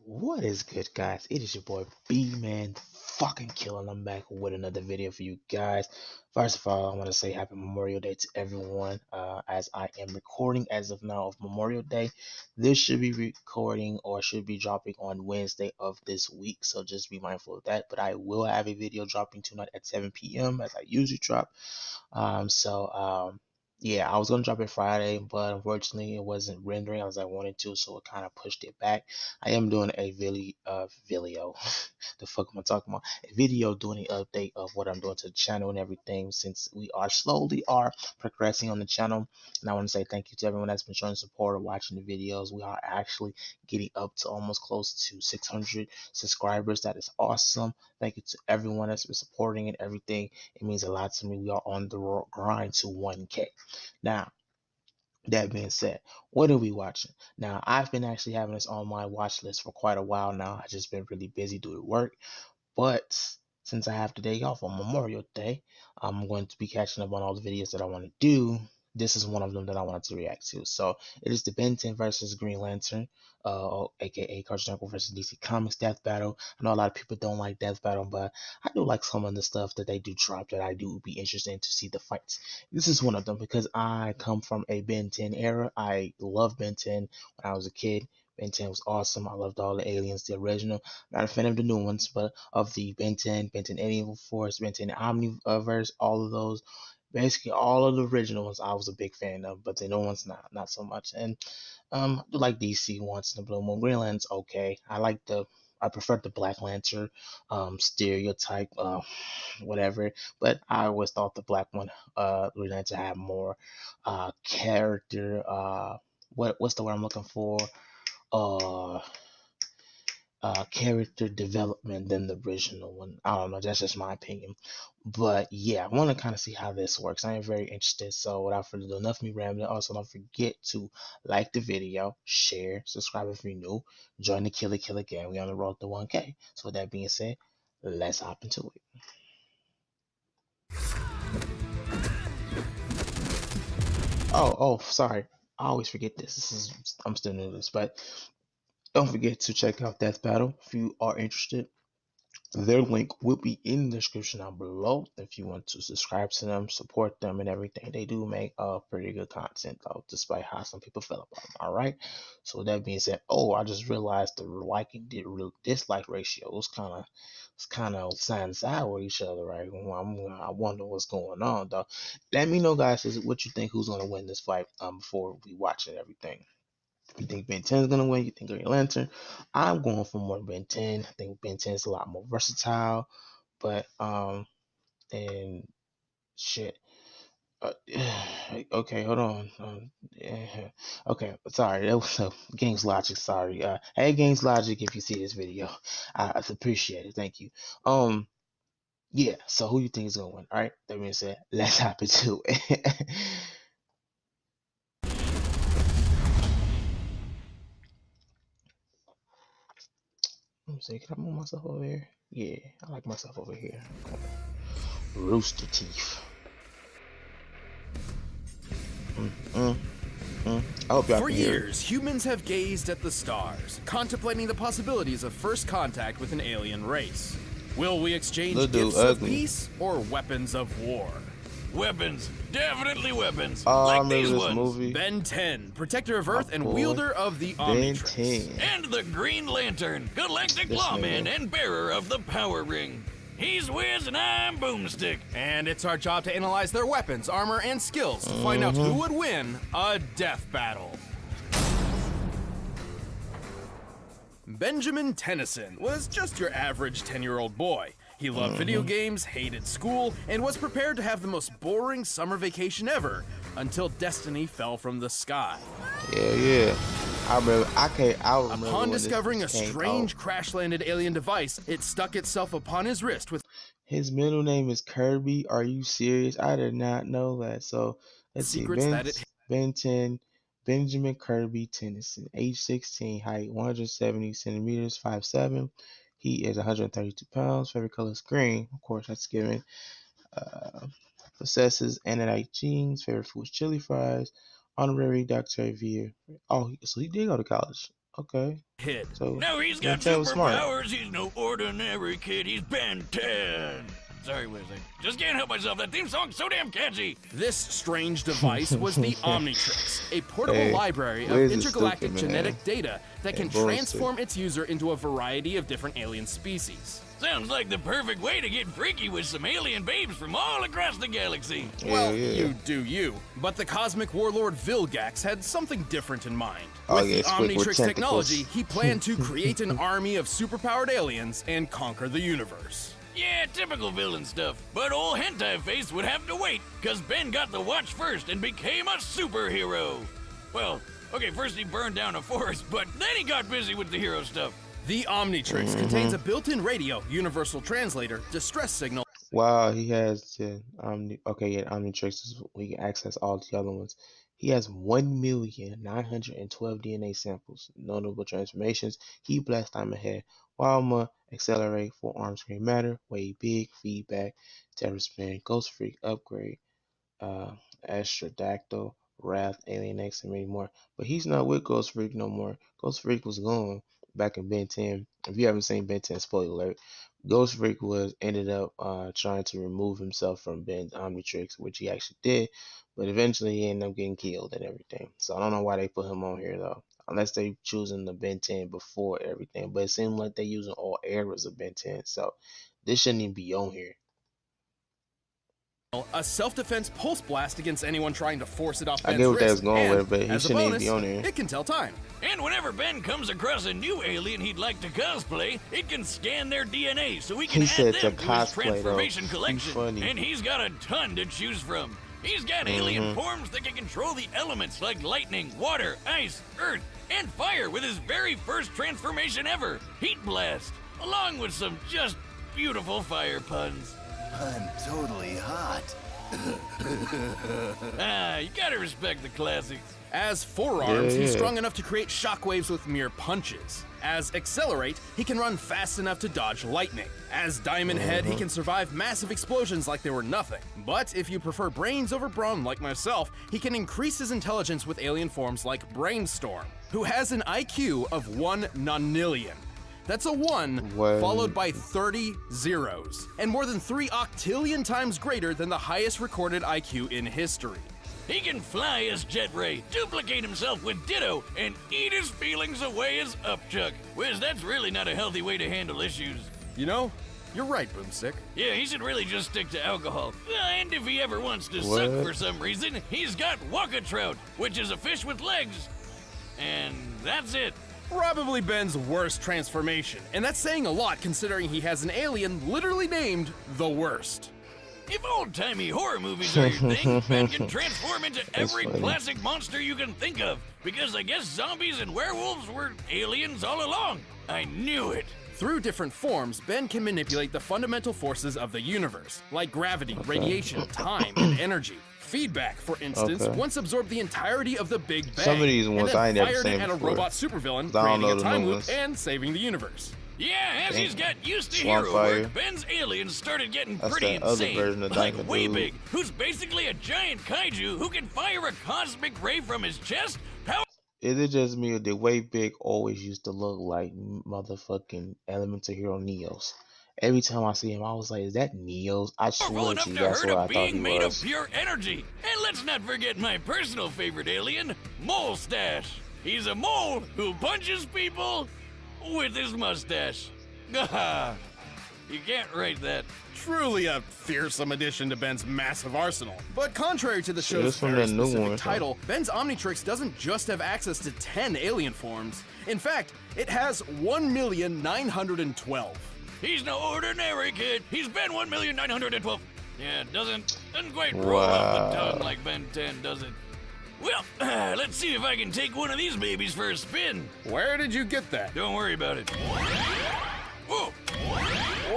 What is good, guys? It is your boy BmanDaKilla, and I'm back with another video for you guys. First of all, I want to say Happy Memorial Day to everyone. As I am recording as of now of Memorial Day, this should be recording or should be dropping on Wednesday of this week, so just be mindful of that. But I will have a video dropping tonight at 7 p.m. as I usually drop. Yeah, I was gonna drop it Friday, but unfortunately it wasn't rendering as I wanted to, so it kind of pushed it back. I am doing a video. The fuck am I talking about? A video doing an update of what I'm doing to the channel and everything, since we are slowly progressing on the channel. And I want to say thank you to everyone that's been showing support or watching the videos. We are actually getting up to almost close to 600 subscribers. That is awesome. Thank you to everyone that's been supporting and everything. It means a lot to me. We are on the grind to 1K. Now, that being said, what are we watching? Now, I've been actually having this on my watch list for quite a while now. I've just been really busy doing work. But since I have the day off on Memorial Day, I'm going to be catching up on all the videos that I want to do. This is one of them that I wanted to react to. So it is the Ben 10 versus Green Lantern, aka Cartoon Network versus DC Comics Death Battle. I know a lot of people don't like Death Battle, but I do like some of the stuff that they do drop that I do be interested in to see the fights. This is one of them because I come from a Ben 10 era. I love Ben 10 when I was a kid. Ben 10 was awesome. I loved all the aliens, the original. Not a fan of the new ones, but of the Ben 10, Ben 10 Alien Force, Ben 10 Omniverse, all of those, basically all of the original ones I was a big fan of, but the new ones not so much. And I do like DC once in the blue moon. Green Lantern's okay. I prefer the Black Lantern stereotype, whatever. But I always thought the black one, Green Lantern had more character. What's the word I'm looking for? Uh, Character development than the original one. I don't know, that's just my opinion. But yeah, I want to kind of see how this works. I am very interested. So without further ado, enough of me rambling. Also, don't forget to like the video, share, subscribe if you're new, join the Killer gang. We on the road to 1K. So with that being said, let's hop into it. Oh, sorry. I always forget this. I'm still new to this, but don't forget to check out Death Battle if you are interested. Their link will be in the description down below if you want to subscribe to them, support them, and everything. They do make pretty good content though, despite how some people feel about them. All right. So with that being said, I just realized the liking dislike ratio is kind of side and side with each other, right? I wonder what's going on though. Let me know, guys, what you think, who's gonna win this fight before we watch it everything. You think Ben 10 is gonna win? You think Green Lantern? I'm going for more Ben 10. I think Ben 10 is a lot more versatile, but and shit. Okay, hold on. Yeah. Okay, sorry, that was Games Logic. Sorry. Hey, Games Logic, if you see this video, I appreciate it. Thank you. Yeah. So who you think is gonna win? All right. That being said, let's hop into it. Let me see. Can I move myself over here? Yeah, I like myself over here. Rooster Teeth. I hope y'all For can hear years, humans have gazed at the stars, contemplating the possibilities of first contact with an alien race. Will we exchange gifts of peace or weapons of war? Weapons. Definitely weapons. I like remember these this ones. movie. Ben 10, protector of Earth and boy, wielder of the Ben Omnitrix. 10. And the Green Lantern, galactic lawman and bearer of the power ring. He's Wiz and I'm Boomstick. And it's our job to analyze their weapons, armor, and skills to find out who would win a death battle. Benjamin Tennyson was just your average 10-year-old boy. He loved video games, hated school, and was prepared to have the most boring summer vacation ever until destiny fell from the sky. Yeah. I remember. Upon discovering a strange crash-landed alien device, it stuck itself upon his wrist with his middle name is Kirby. Are you serious? I did not know that. So let's see. Ben 10, Benjamin Kirby Tennyson, age 16, height 170 centimeters, 5'7". He is 132 pounds. Favorite color is green. Of course, that's given. Possesses Ananite genes. Favorite food is chili fries. Honorary Doctor Via. Oh, so he did go to college. Okay. Hid. So Now he's Ben got 10 was smart. superpowers. He's no ordinary kid. He's Ben 10. Sorry, Wesley. Just can't help myself. That theme song's so damn catchy. This strange device was the Omnitrix, a portable Hey, library of Wiz is intergalactic stupid, man. genetic data that can bullshit. transform its user into a variety of different alien species. Sounds like the perfect way to get freaky with some alien babes from all across the galaxy. Well, yeah. you do you. But the cosmic warlord Vilgax had something different in mind. Oh, With yeah, the it's quick with Omnitrix technology, tentacles. he planned to create an army of superpowered aliens and conquer the universe. Yeah, typical villain stuff. But old Hentai Face would have to wait, because Ben got the watch first and became a superhero. Well, okay, first he burned down a forest, but then he got busy with the hero stuff. The Omnitrix contains a built-in radio, universal translator, distress signal, Wow, he has the Omnitrix is we can access all the other ones. He has 1,912 DNA samples. Notable transformations. He blast time ahead. Wildma, accelerate, full arm screen matter, way big, feedback, terror spin, ghost freak, upgrade, uh Astrodactyl, Wrath, Alien X, and many more. But he's not with Ghost Freak no more. Ghost Freak was gone back in Ben 10. If you haven't seen Ben 10, spoiler alert. Ghost Freak was ended up trying to remove himself from Ben's Omnitrix, which he actually did, but eventually he ended up getting killed and everything. So I don't know why they put him on here though, unless they choosing the Ben 10 before everything. But it seemed like they using all eras of Ben 10, so this shouldn't even be on here. a self-defense pulse blast against anyone trying to force it off I Ben's get what they was wrist, going and, with, but he as a shouldn't even bonus, be on here. it can tell time. And whenever Ben comes across a new alien he'd like to cosplay, it can scan their DNA so he can He said add to them to his cosplay, though. transformation He's collection. funny. And he's got a ton to choose from. He's got alien forms that can control the elements like lightning, water, ice, earth, and fire with his very first transformation ever, Heat Blast, along with some just beautiful fire puns. I'm totally hot. You gotta respect the classics. As Forearms, he's Yeah. strong enough to create shockwaves with mere punches. As Accelerate, he can run fast enough to dodge lightning. As Diamond Head, he can survive massive explosions like they were nothing. But if you prefer brains over brawn like myself, he can increase his intelligence with alien forms like Brainstorm, who has an IQ of 1 nonillion. That's a 1 One. followed by 30 zeros, and more than 3 octillion times greater than the highest recorded IQ in history. He can fly as Jet Ray, duplicate himself with Ditto, and eat his feelings away as Upchuck. Wiz, that's really not a healthy way to handle issues. You know, you're right, Boomstick. Yeah, he should really just stick to alcohol. And if he ever wants to suck What? for some reason, he's got Waka Trout, which is a fish with legs. And that's it. Probably Ben's worst transformation, and that's saying a lot considering he has an alien literally named the Worst. If old-timey horror movies are your thing, Ben can transform into every funny. classic monster you can think of. Because I guess zombies and werewolves were aliens all along. I knew it. Through different forms, Ben can manipulate the fundamental forces of the universe, like gravity, radiation, time, and energy. Feedback, for instance, Okay. once absorbed the entirety of the Big Bang, Some of these and ones then I ain't never fired it seen at a before. robot supervillain, I don't creating know a the time new loop ones. and saving the universe. Yeah, as he's got used to Swamp hero Fire. work, Ben's aliens started getting That's pretty that other insane. version of Like Diamond Way Dude. Big, who's basically a giant kaiju who can fire a cosmic ray from his chest. Is it just me or did Way Big always used to look like motherfucking Elemental Hero Neos? Every time I see him, I was like, is that Neos? I Powerful swear enough to to you, that's hurt what a I thought he being made of was. pure energy. And let's not forget my personal favorite alien, Mole Stash. He's a mole who punches people with his mustache. You can't write that. Truly a fearsome addition to Ben's massive arsenal. But contrary to the show's this from very that new specific one, title, Ben's Omnitrix doesn't just have access to 10 alien forms. In fact, it has 1,912. He's no ordinary kid. He's Ben 1,912. Yeah, doesn't quite roll off the tongue like Ben 10, does it? Well, let's see if I can take one of these babies for a spin. Where did you get that? Don't worry about it. Whoa!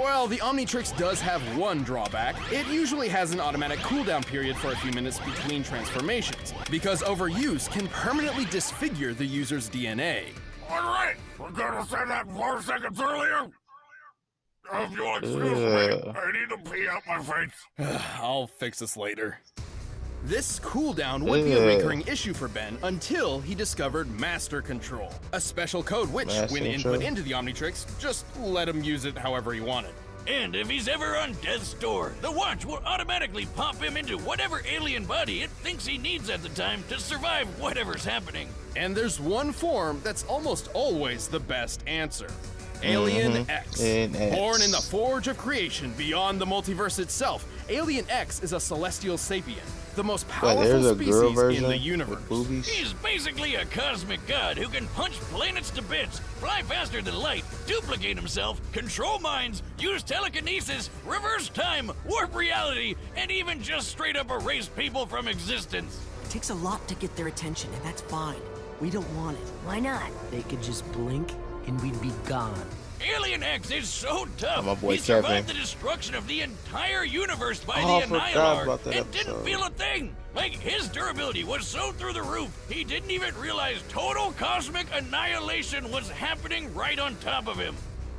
Well, the Omnitrix does have one drawback. It usually has an automatic cooldown period for a few minutes between transformations, because overuse can permanently disfigure the user's DNA. All right, we're gonna say that 4 seconds earlier. If you'll excuse me, Ugh. I need to pee out my face. I'll fix this later. This cooldown would be a recurring issue for Ben until he discovered Master Control, a special code which, when input into the Omnitrix, just let him use it however he wanted. And if he's ever on death's door, the watch will automatically pop him into whatever alien body it thinks he needs at the time to survive whatever's happening. And there's one form that's almost always the best answer. Alien X. Born in the forge of creation beyond the multiverse itself, Alien X is a celestial sapien, the most powerful species in the universe. He's basically a cosmic god who can punch planets to bits, fly faster than light, duplicate himself, control minds, use telekinesis, reverse time, warp reality, and even just straight up erase people from existence. It takes a lot to get their attention, and that's fine. We don't want it. Why not? They could just blink and we'd be gone. Alien X is so tough. My boy he survived the destruction of the entire universe by the Annihilar and didn't feel a thing. Like, his durability was so through the roof, he didn't even realize total cosmic annihilation was happening right on top of him.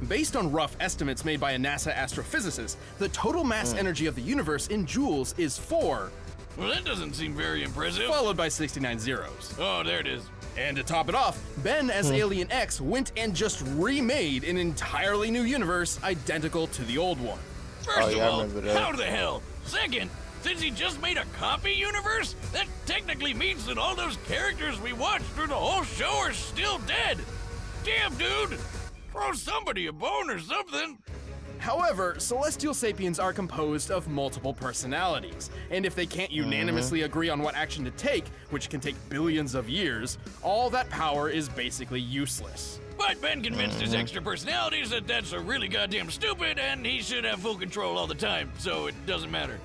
Based on rough estimates made by a NASA astrophysicist, the total mass energy of the universe in joules is 4. Well, that doesn't seem very impressive. Followed by 69 zeros. Oh, there it is. And to top it off, Ben as Alien X went and just remade an entirely new universe identical to the old one. First of all, how the hell? Second, since he just made a copy universe, that technically means that all those characters we watched through the whole show are still dead. Damn, dude! Throw somebody a bone or something. However, celestial sapiens are composed of multiple personalities, and if they can't unanimously agree on what action to take, which can take billions of years, all that power is basically useless. But Ben convinced his extra personalities that that's really goddamn stupid and he should have full control all the time, so it doesn't matter.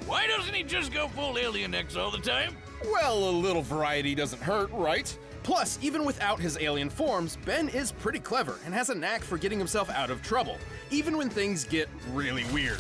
Why doesn't he just go full Alien X all the time? Well, a little variety doesn't hurt, right? Plus, even without his alien forms, Ben is pretty clever and has a knack for getting himself out of trouble, even when things get really weird.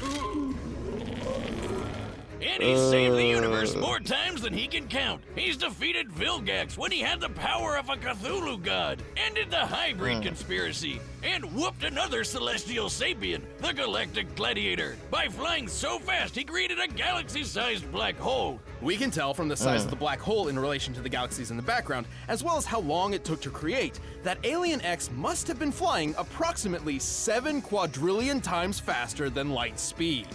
And he's saved the universe more times than he can count. He's defeated Vilgax when he had the power of a Cthulhu god, ended the hybrid conspiracy, and whooped another celestial sapien, the Galactic Gladiator, by flying so fast he created a galaxy-sized black hole. We can tell from the size of the black hole in relation to the galaxies in the background, as well as how long it took to create, that Alien X must have been flying approximately 7 quadrillion times faster than light speed.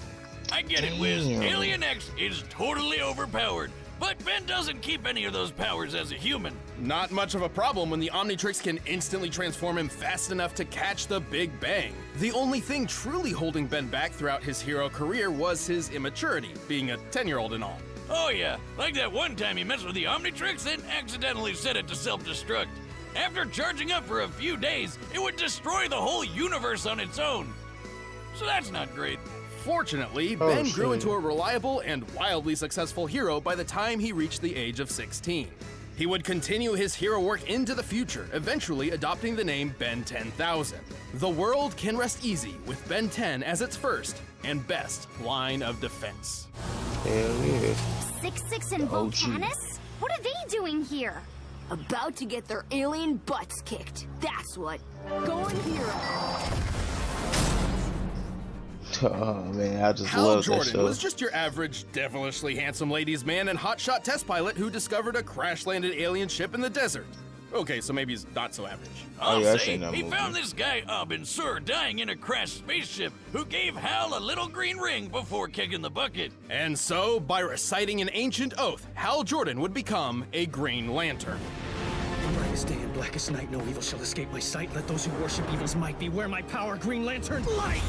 I get it, Wiz. Alien X is totally overpowered, but Ben doesn't keep any of those powers as a human. Not much of a problem when the Omnitrix can instantly transform him fast enough to catch the Big Bang. The only thing truly holding Ben back throughout his hero career was his immaturity, being a 10-year-old and all. Oh yeah, like that one time he messed with the Omnitrix and accidentally set it to self-destruct. After charging up for a few days, it would destroy the whole universe on its own. So that's not great. Fortunately, Ben grew into a reliable and wildly successful hero by the time he reached the age of 16. He would continue his hero work into the future, eventually adopting the name Ben 10,000. The world can rest easy with Ben 10 as its first and best line of defense. Hell yeah. 6-6 and Volcanus? What are they doing here? About to get their alien butts kicked. That's what. Going hero. Oh man, I just Hal love that Jordan show. was just your average, devilishly handsome ladies' man and hotshot test pilot who discovered a crash-landed alien ship in the desert. Okay, so maybe he's not so average. I'll say, he found this guy Abin Sur dying in a crashed spaceship who gave Hal a little green ring before kicking the bucket. And so, by reciting an ancient oath, Hal Jordan would become a Green Lantern. Brightest day and blackest night, no evil shall escape my sight. Let those who worship evil's might beware my power, Green Lantern, light!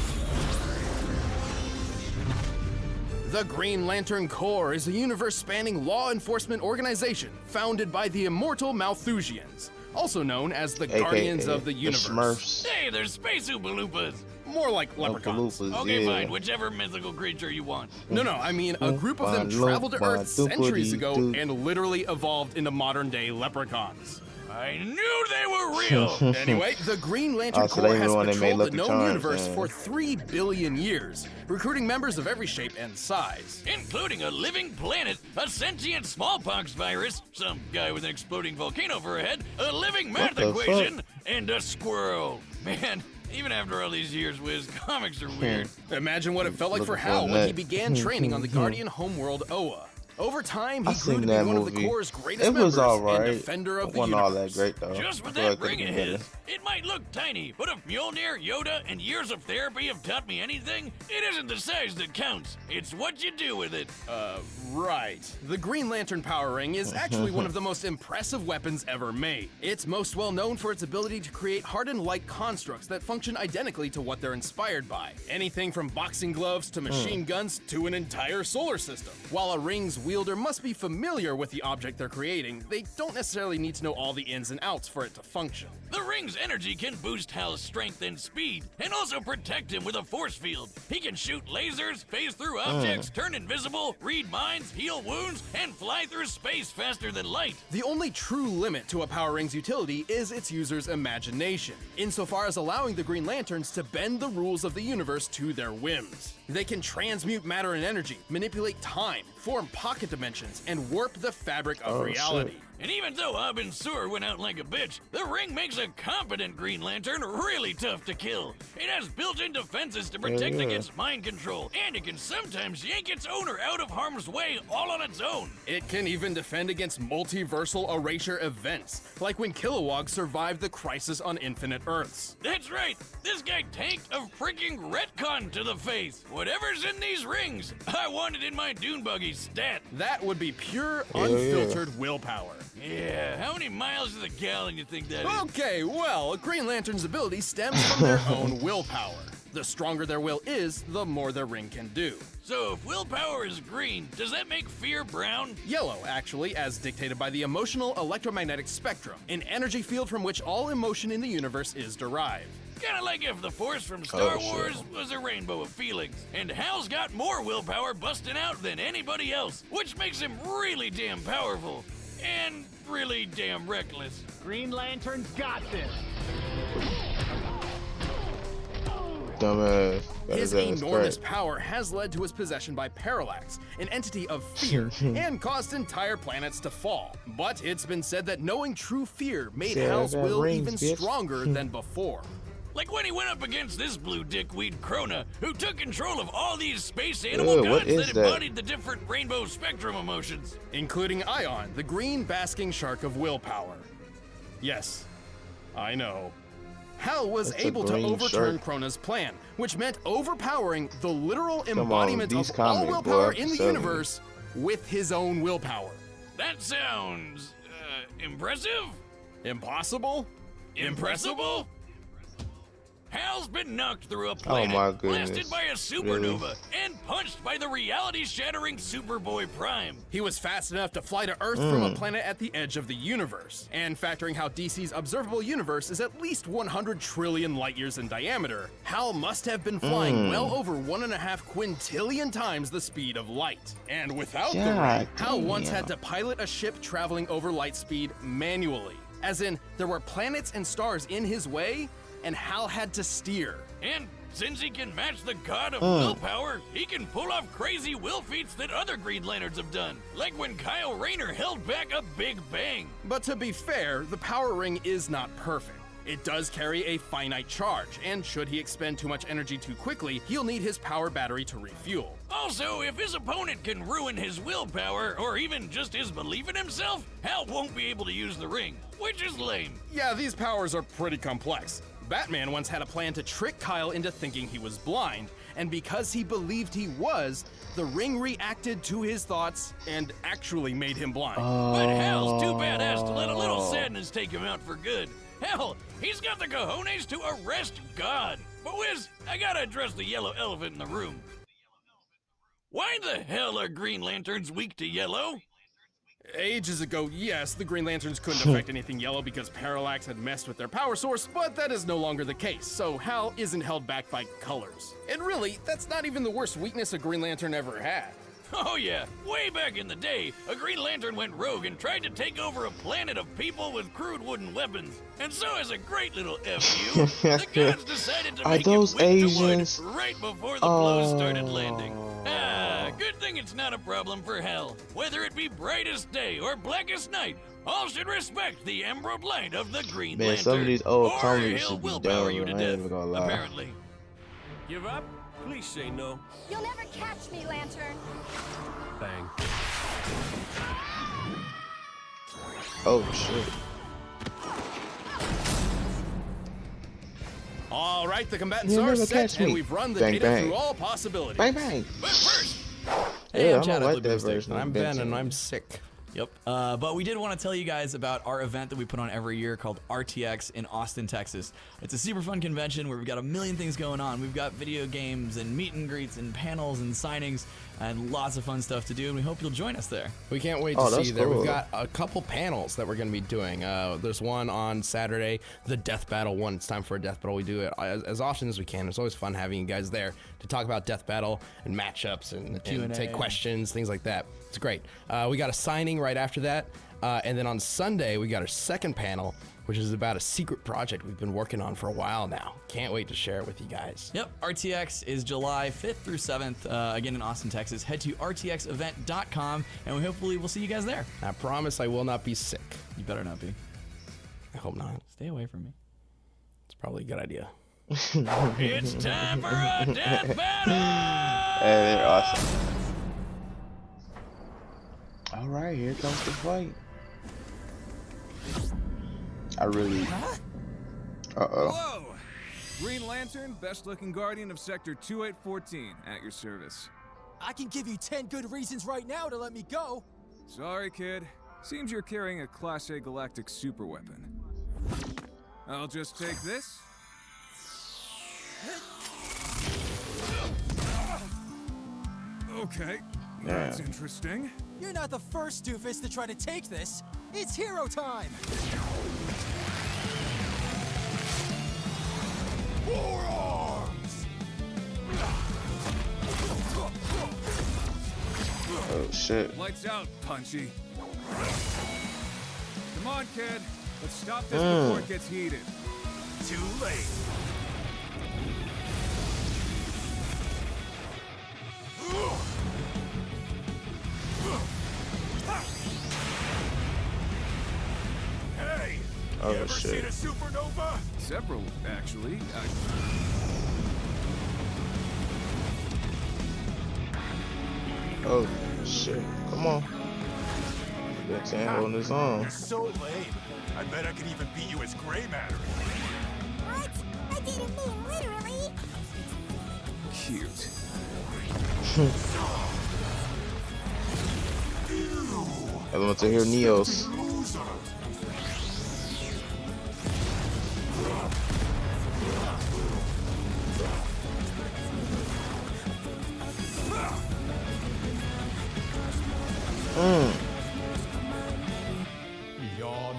The Green Lantern Corps is a universe-spanning law enforcement organization founded by the immortal Malthusians, also known as the Guardians of the Universe. Smurfs. Hey, they're space Oompa-Loompas. More like leprechauns. Okay, fine, whichever mythical creature you want. No, I mean, a group of them traveled to Earth centuries ago and literally evolved into modern-day leprechauns. I knew they were real! Anyway, the Green Lantern Corps has patrolled the known universe for 3 billion years, recruiting members of every shape and size. Including a living planet, a sentient smallpox virus, some guy with an exploding volcano for a head, a living math equation, and a squirrel. Man, even after all these years, Wiz, comics are weird. Imagine what it felt like for Hal when he began training on the Guardian homeworld Oa. Over time, I he grew seen to be that one of the movie. Corps' greatest It was members and alright. defender of It the wasn't all that universe. great though. Just with I feel that like it ring could've of been his, better. it might look tiny, but if Mjolnir, Yoda, and years of therapy have taught me anything, it isn't the size that counts. It's what you do with it. Right. The Green Lantern power ring is actually one of the most impressive weapons ever made. It's most well known for its ability to create hardened light constructs that function identically to what they're inspired by. Anything from boxing gloves to machine guns to an entire solar system. While a ring's wielder must be familiar with the object they're creating, they don't necessarily need to know all the ins and outs for it to function. The ring's energy can boost Hal's strength and speed, and also protect him with a force field. He can shoot lasers, phase through objects, turn invisible, read minds, heal wounds, and fly through space faster than light. The only true limit to a power ring's utility is its user's imagination, insofar as allowing the Green Lanterns to bend the rules of the universe to their whims. They can transmute matter and energy, manipulate time, form pocket dimensions, and warp the fabric of reality. Shit. And even though Abin Sur went out like a bitch, the ring makes a competent Green Lantern really tough to kill. It has built-in defenses to protect against mind control, and it can sometimes yank its owner out of harm's way all on its own. It can even defend against multiversal erasure events, like when Kilowog survived the Crisis on Infinite Earths. That's right, this guy tanked a freaking retcon to the face. Whatever's in these rings, I want it in my dune buggy stat. That would be pure, unfiltered willpower. Yeah, how many miles to the gallon you think that is? Okay, well, Green Lantern's ability stems from their own willpower. The stronger their will is, the more their ring can do. So if willpower is green, does that make fear brown? Yellow, actually, as dictated by the emotional electromagnetic spectrum, an energy field from which all emotion in the universe is derived. Kinda like if the Force from Star Wars was a rainbow of feelings, and Hal's got more willpower busting out than anybody else, which makes him really damn powerful. And really damn reckless. Green Lantern's got this. Dumbass. His enormous power has led to his possession by Parallax, an entity of fear, and caused entire planets to fall. But it's been said that knowing true fear made Hal's will even stronger than before. Like when he went up against this blue dickweed Krona, who took control of all these space animal gods that embodied the different rainbow spectrum emotions. Including Ion, the green basking shark of willpower. Yes, I know. Hal was able to overturn Krona's plan, which meant overpowering the literal embodiment of all willpower in the universe with his own willpower. That sounds, impressive? Impossible? Impressible? Hal's been knocked through a planet, blasted by a supernova, and punched by the reality-shattering Superboy Prime. He was fast enough to fly to Earth from a planet at the edge of the universe. And factoring how DC's observable universe is at least 100 trillion light years in diameter, Hal must have been flying well over 1.5 quintillion times the speed of light. And without the ring, Hal once had to pilot a ship traveling over light speed manually. As in, there were planets and stars in his way, and Hal had to steer. And since he can match the god of willpower, he can pull off crazy will feats that other Green Lanterns have done, like when Kyle Rayner held back a Big Bang. But to be fair, the power ring is not perfect. It does carry a finite charge, and should he expend too much energy too quickly, he'll need his power battery to refuel. Also, if his opponent can ruin his willpower, or even just his belief in himself, Hal won't be able to use the ring, which is lame. Yeah, these powers are pretty complex. Batman once had a plan to trick Kyle into thinking he was blind, and because he believed he was, the ring reacted to his thoughts and actually made him blind. But Hal's too badass to let a little sadness take him out for good. Hell, he's got the cojones to arrest God. But Wiz, I gotta address the yellow elephant in the room. Why the hell are Green Lanterns weak to yellow? Ages ago, yes, the Green Lanterns couldn't affect anything yellow because Parallax had messed with their power source, but that is no longer the case, so Hal isn't held back by colors. And really, that's not even the worst weakness a Green Lantern ever had. Oh yeah, way back in the day, a Green Lantern went rogue and tried to take over a planet of people with crude wooden weapons. And so as a great little F.U., the gods decided to make him weak to wood right before the blows started landing. Ah, good thing it's not a problem for Hal. Whether it be brightest day or blackest night, all should respect the emerald light of the Green Lantern. Some of these old or comics he'll should be willpower dumb, you to I ain't death, even gonna lie. apparently. Give up? Please say no. You'll never catch me, Lantern. Bang. Oh shit. All right, the combatants You'll are never set, catch and me. we've run the Bang, data bang. through all possibilities. Bang bang. But first, Hey, Yeah, I'm I Chad. don't I like play that Boomstick. version of I'm Ben, and I'm sick. Yep. But we did want to tell you guys about our event that we put on every year called RTX in Austin, Texas. It's a super fun convention where we've got a million things going on. We've got video games and meet and greets and panels and signings and lots of fun stuff to do, and we hope you'll join us there. We can't wait to see you there. We've got a couple panels that we're going to be doing. There's one on Saturday, the Death Battle one. It's time for a Death Battle. We do it as often as we can. It's always fun having you guys there to talk about Death Battle and matchups and take questions, things like that. It's great. We got a signing right after that. And then on Sunday, we got our second panel, which is about a secret project we've been working on for a while now. Can't wait to share it with you guys. Yep, RTX is July 5th through 7th, again in Austin, Texas. Head to rtxevent.com, and we hopefully will see you guys there. I promise I will not be sick. You better not be. I hope not. Stay away from me. It's probably a good idea. it's time for a death battle! Hey, they're awesome. All right, here comes the fight. I really. Whoa! Green Lantern, best-looking guardian of Sector 2814, at your service. I can give you 10 good reasons right now to let me go. Sorry, kid. Seems you're carrying a Class A galactic superweapon. I'll just take this. Okay, that's interesting. You're not the first doofus to try to take this. It's hero time! Forearms! Oh shit. Lights out, Punchy. Come on, kid. Let's stop this before it gets heated. Too late. Hey! Oh, you ever shit. seen a supernova? Several, actually. Oh shit. Come on. That's holding his own. You're so lame. I bet I could even beat you as gray matter. What? I didn't mean literally. Cute. I want to hear Neos. Yawn.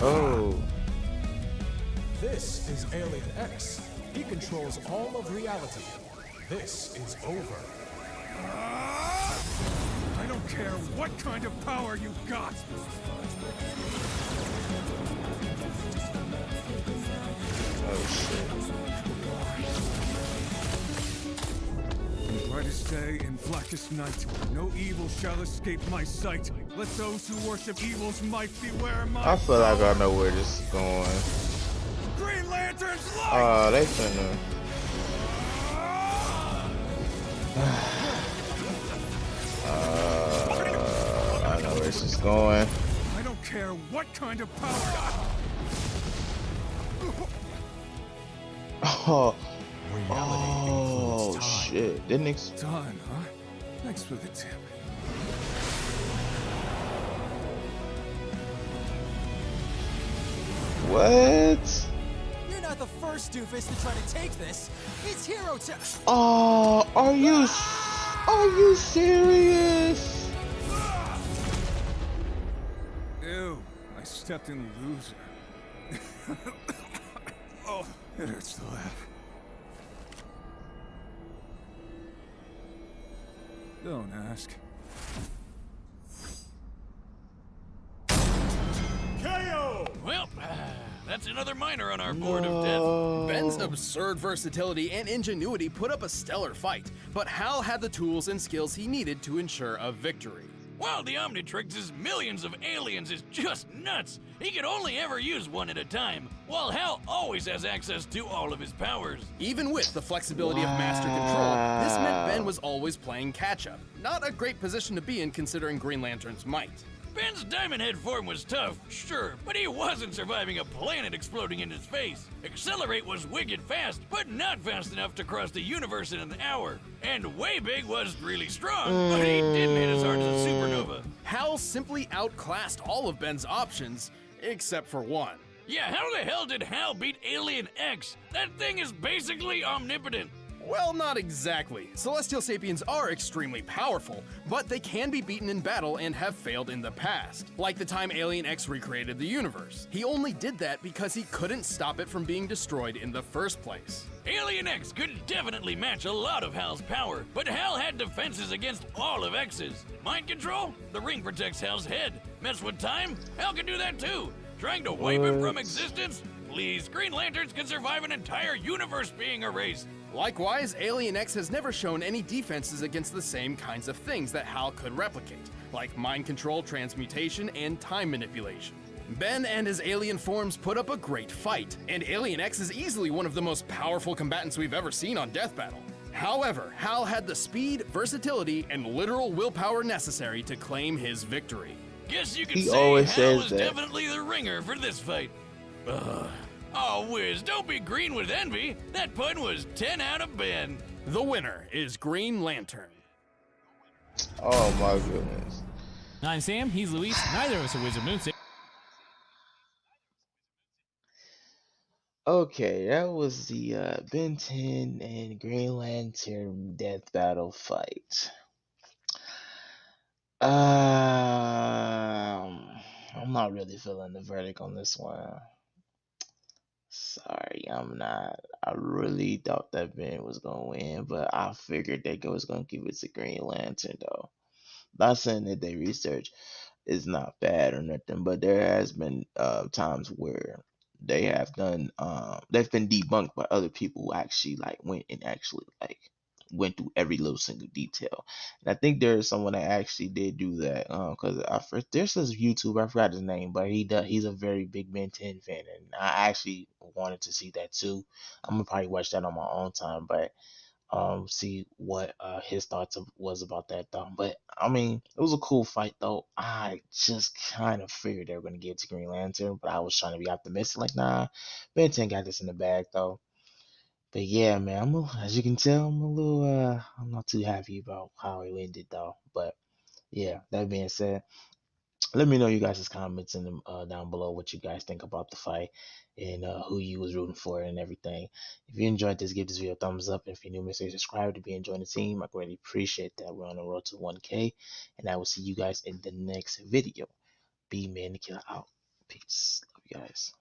Oh. This is Alien X. He controls all of reality. This is over. I don't care what kind of power you got. Oh shit. Brightest day and blackest night, no evil shall escape my sight. Let those who worship evil's might beware my I feel like I know where this is going. Green Lantern's light! Oh, they finna. I know where this is going. I don't care what kind of power. Oh. Oh shit. Didn't Done, huh? Thanks for the tip. What? You're not the first doofus to try to take this. It's hero time. Oh, are you serious? Ew, I stepped in loser. Oh, it hurts to laugh. Don't ask. KO! Well, that's another minor on our board of death. Ben's absurd versatility and ingenuity put up a stellar fight, but Hal had the tools and skills he needed to ensure a victory. While the Omnitrix's millions of aliens is just nuts, he could only ever use one at a time, while Hal always has access to all of his powers. Even with the flexibility of master control, this meant Ben was always playing catch-up. Not a great position to be in considering Green Lantern's might. Ben's Diamond Head form was tough, sure, but he wasn't surviving a planet exploding in his face. Accelerate was wicked fast, but not fast enough to cross the universe in an hour. And Way Big was really strong, but he didn't hit as hard as a supernova. Hal simply outclassed all of Ben's options, except for one. Yeah, how the hell did Hal beat Alien X? That thing is basically omnipotent. Well, not exactly. Celestial Sapiens are extremely powerful, but they can be beaten in battle and have failed in the past. Like the time Alien X recreated the universe. He only did that because he couldn't stop it from being destroyed in the first place. Alien X could definitely match a lot of Hal's power, but Hal had defenses against all of X's. Mind control? The ring protects Hal's head. Mess with time? Hal can do that too. Trying to wipe him from existence? Please, Green Lanterns can survive an entire universe being erased. Likewise, Alien X has never shown any defenses against the same kinds of things that Hal could replicate, like mind control, transmutation, and time manipulation. Ben and his alien forms put up a great fight, and Alien X is easily one of the most powerful combatants we've ever seen on Death Battle. However, Hal had the speed, versatility, and literal willpower necessary to claim his victory. Guess you could say Hal was definitely the ringer for this fight. Oh, Wiz, don't be green with envy. That pun was 10 out of Ben. The winner is Green Lantern. Oh my goodness. I'm Sam, he's Luis, neither of us are Wizard Moon. Okay, that was the Ben 10 and Green Lantern Death Battle fight. I'm not really feeling the verdict on this one. Sorry, I'm not. I really thought that Ben was gonna win, but I figured they was gonna give it to Green Lantern though. Not saying that their research is not bad or nothing, but there has been times where they have done they've been debunked by other people who actually went and actually went through every little single detail. And I think there's someone that actually did do that because there's this YouTuber, I forgot his name, but he's a very big Ben 10 fan, and I actually wanted to see that too. I'm gonna probably watch that on my own time, but see what his thoughts was about that though. But I mean, it was a cool fight though. I just kind of figured they were gonna get to Green Lantern, but I was trying to be optimistic, like, nah, Ben 10 got this in the bag though. But yeah, man, as you can tell, I'm not too happy about how it ended though. But yeah, that being said, let me know you guys' comments in the, down below what you guys think about the fight and who you was rooting for and everything. If you enjoyed this, give this video a thumbs up. And if you're new, make sure you subscribe to be enjoying the team. I greatly appreciate that. We're on the road to 1K, and I will see you guys in the next video. BmanDaKilla out. Peace. Love you guys.